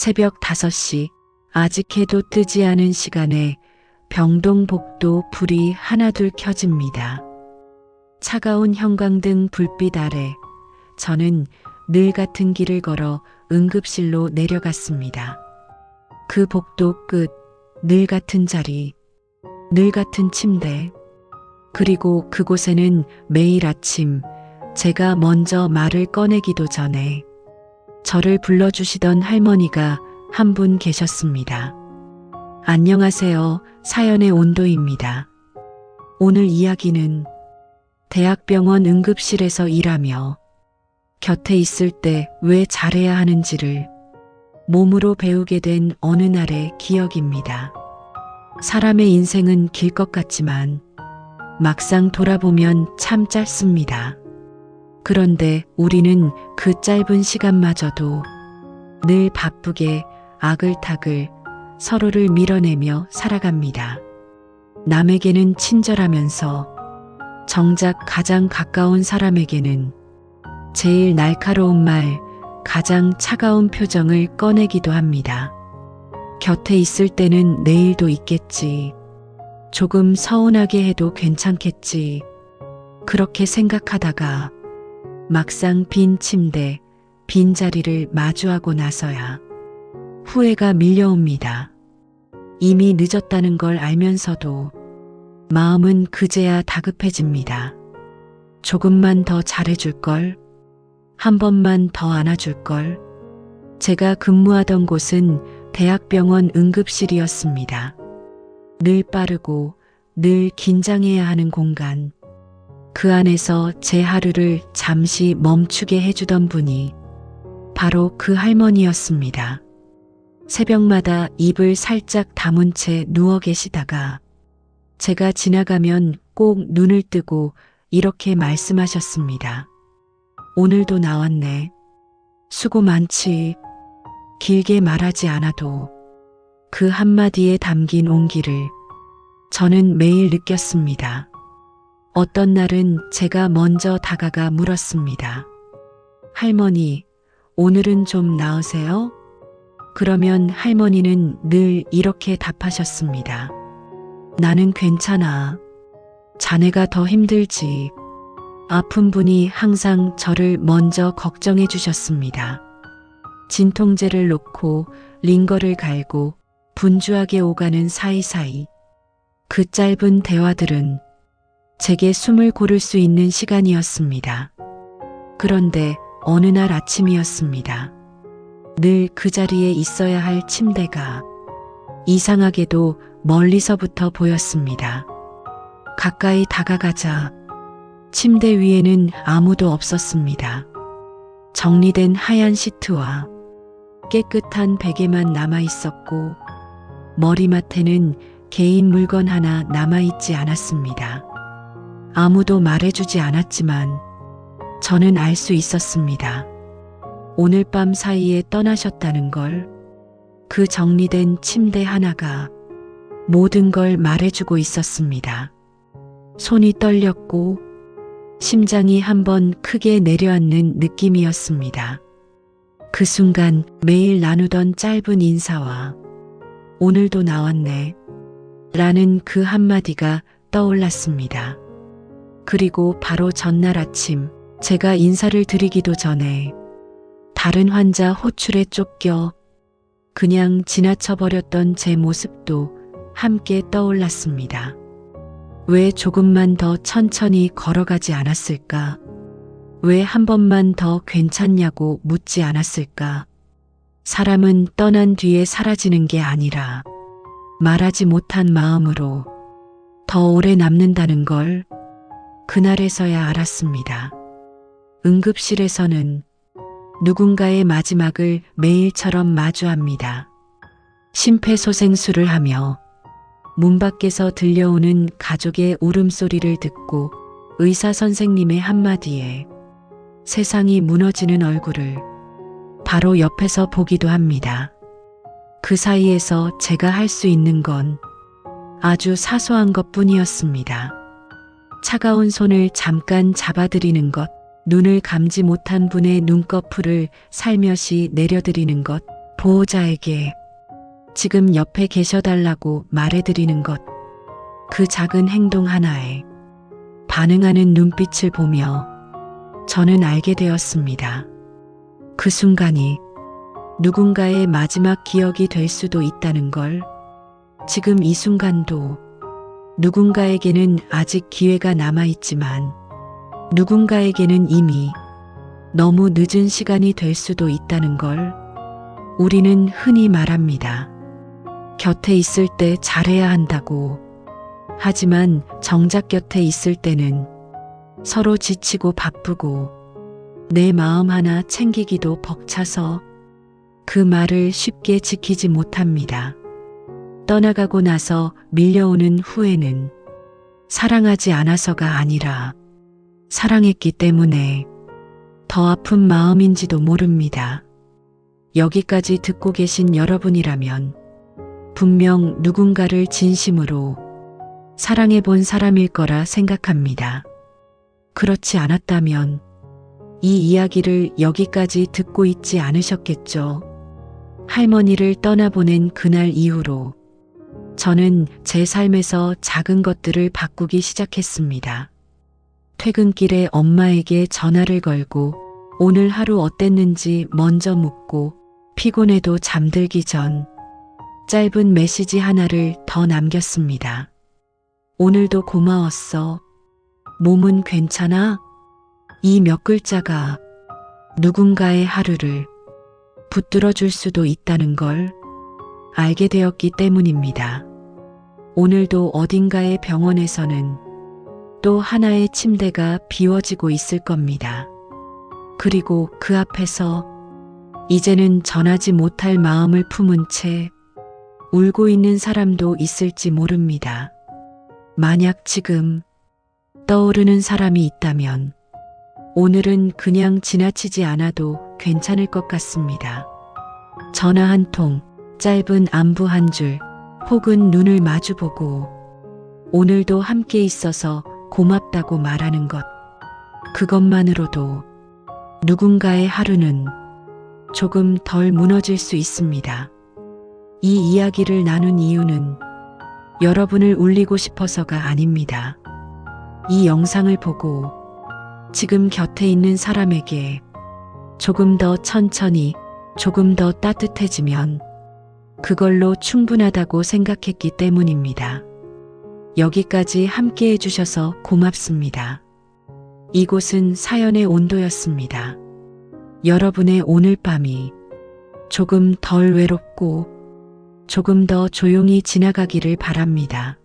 새벽 5시, 아직 해도 뜨지 않은 시간에 병동복도 불이 하나둘 켜집니다. 차가운 형광등 불빛 아래 저는 늘 같은 길을 걸어 응급실로 내려갔습니다. 그 복도 끝, 늘 같은 자리, 늘 같은 침대, 그리고 그곳에는 매일 아침 제가 먼저 말을 꺼내기도 전에 저를 불러주시던 할머니가 한 분 계셨습니다. 안녕하세요. 사연의 온도입니다. 오늘 이야기는 대학병원 응급실에서 일하며 곁에 있을 때 왜 잘해야 하는지를 몸으로 배우게 된 어느 날의 기억입니다. 사람의 인생은 길 것 같지만 막상 돌아보면 참 짧습니다. 그런데 우리는 그 짧은 시간마저도 늘 바쁘게 아글타글 서로를 밀어내며 살아갑니다. 남에게는 친절하면서 정작 가장 가까운 사람에게는 제일 날카로운 말, 가장 차가운 표정을 꺼내기도 합니다. 곁에 있을 때는 내일도 있겠지. 조금 서운하게 해도 괜찮겠지. 그렇게 생각하다가 막상 빈 침대, 빈 자리를 마주하고 나서야 후회가 밀려옵니다. 이미 늦었다는 걸 알면서도 마음은 그제야 다급해집니다. 조금만 더 잘해줄걸? 한 번만 더 안아줄걸? 제가 근무하던 곳은 대학병원 응급실이었습니다. 늘 빠르고 늘 긴장해야 하는 공간. 그 안에서 제 하루를 잠시 멈추게 해주던 분이 바로 그 할머니였습니다. 새벽마다 입을 살짝 다문 채 누워 계시다가 제가 지나가면 꼭 눈을 뜨고 이렇게 말씀하셨습니다. 오늘도 나왔네. 수고 많지. 길게 말하지 않아도 그 한마디에 담긴 온기를 저는 매일 느꼈습니다. 어떤 날은 제가 먼저 다가가 물었습니다. 할머니, 오늘은 좀 나으세요? 그러면 할머니는 늘 이렇게 답하셨습니다. 나는 괜찮아. 자네가 더 힘들지. 아픈 분이 항상 저를 먼저 걱정해 주셨습니다. 진통제를 놓고 링거를 갈고 분주하게 오가는 사이사이 그 짧은 대화들은 제게 숨을 고를 수 있는 시간이었습니다. 그런데 어느 날 아침이었습니다. 늘 그 자리에 있어야 할 침대가 이상하게도 멀리서부터 보였습니다. 가까이 다가가자 침대 위에는 아무도 없었습니다. 정리된 하얀 시트와 깨끗한 베개만 남아 있었고 머리맡에는 개인 물건 하나 남아있지 않았습니다. 아무도 말해주지 않았지만 저는 알 수 있었습니다. 오늘 밤 사이에 떠나셨다는 걸. 그 정리된 침대 하나가 모든 걸 말해주고 있었습니다. 손이 떨렸고 심장이 한번 크게 내려앉는 느낌이었습니다. 그 순간 매일 나누던 짧은 인사와 오늘도 나왔네 라는 그 한마디가 떠올랐습니다. 그리고 바로 전날 아침 제가 인사를 드리기도 전에 다른 환자 호출에 쫓겨 그냥 지나쳐버렸던 제 모습도 함께 떠올랐습니다. 왜 조금만 더 천천히 걸어가지 않았을까? 왜 한 번만 더 괜찮냐고 묻지 않았을까? 사람은 떠난 뒤에 사라지는 게 아니라 말하지 못한 마음으로 더 오래 남는다는 걸 그날에서야 알았습니다. 응급실에서는 누군가의 마지막을 매일처럼 마주합니다. 심폐소생술을 하며 문 밖에서 들려오는 가족의 울음소리를 듣고 의사 선생님의 한마디에 세상이 무너지는 얼굴을 바로 옆에서 보기도 합니다. 그 사이에서 제가 할 수 있는 건 아주 사소한 것뿐이었습니다. 차가운 손을 잠깐 잡아드리는 것, 눈을 감지 못한 분의 눈꺼풀을 살며시 내려드리는 것, 보호자에게 지금 옆에 계셔달라고 말해드리는 것, 그 작은 행동 하나에 반응하는 눈빛을 보며 저는 알게 되었습니다. 그 순간이 누군가의 마지막 기억이 될 수도 있다는 걸, 지금 이 순간도 누군가에게는 아직 기회가 남아있지만 누군가에게는 이미 너무 늦은 시간이 될 수도 있다는 걸 우리는 흔히 말합니다. 곁에 있을 때 잘해야 한다고. 하지만 정작 곁에 있을 때는 서로 지치고 바쁘고 내 마음 하나 챙기기도 벅차서 그 말을 쉽게 지키지 못합니다. 떠나가고 나서 밀려오는 후회는 사랑하지 않아서가 아니라 사랑했기 때문에 더 아픈 마음인지도 모릅니다. 여기까지 듣고 계신 여러분이라면 분명 누군가를 진심으로 사랑해 본 사람일 거라 생각합니다. 그렇지 않았다면 이 이야기를 여기까지 듣고 있지 않으셨겠죠. 할머니를 떠나보낸 그날 이후로 저는 제 삶에서 작은 것들을 바꾸기 시작했습니다. 퇴근길에 엄마에게 전화를 걸고 오늘 하루 어땠는지 먼저 묻고, 피곤해도 잠들기 전 짧은 메시지 하나를 더 남겼습니다. 오늘도 고마웠어. 몸은 괜찮아? 이 몇 글자가 누군가의 하루를 붙들어 줄 수도 있다는 걸 알게 되었기 때문입니다. 오늘도 어딘가의 병원에서는 또 하나의 침대가 비워지고 있을 겁니다. 그리고 그 앞에서 이제는 전하지 못할 마음을 품은 채 울고 있는 사람도 있을지 모릅니다. 만약 지금 떠오르는 사람이 있다면 오늘은 그냥 지나치지 않아도 괜찮을 것 같습니다. 전화 한 통, 짧은 안부 한 줄, 혹은 눈을 마주보고 오늘도 함께 있어서 고맙다고 말하는 것, 그것만으로도 누군가의 하루는 조금 덜 무너질 수 있습니다. 이 이야기를 나눈 이유는 여러분을 울리고 싶어서가 아닙니다. 이 영상을 보고 지금 곁에 있는 사람에게 조금 더 천천히, 조금 더 따뜻해지면 그걸로 충분하다고 생각했기 때문입니다. 여기까지 함께 해주셔서 고맙습니다. 이곳은 사연의 온도였습니다. 여러분의 오늘 밤이 조금 덜 외롭고 조금 더 조용히 지나가기를 바랍니다.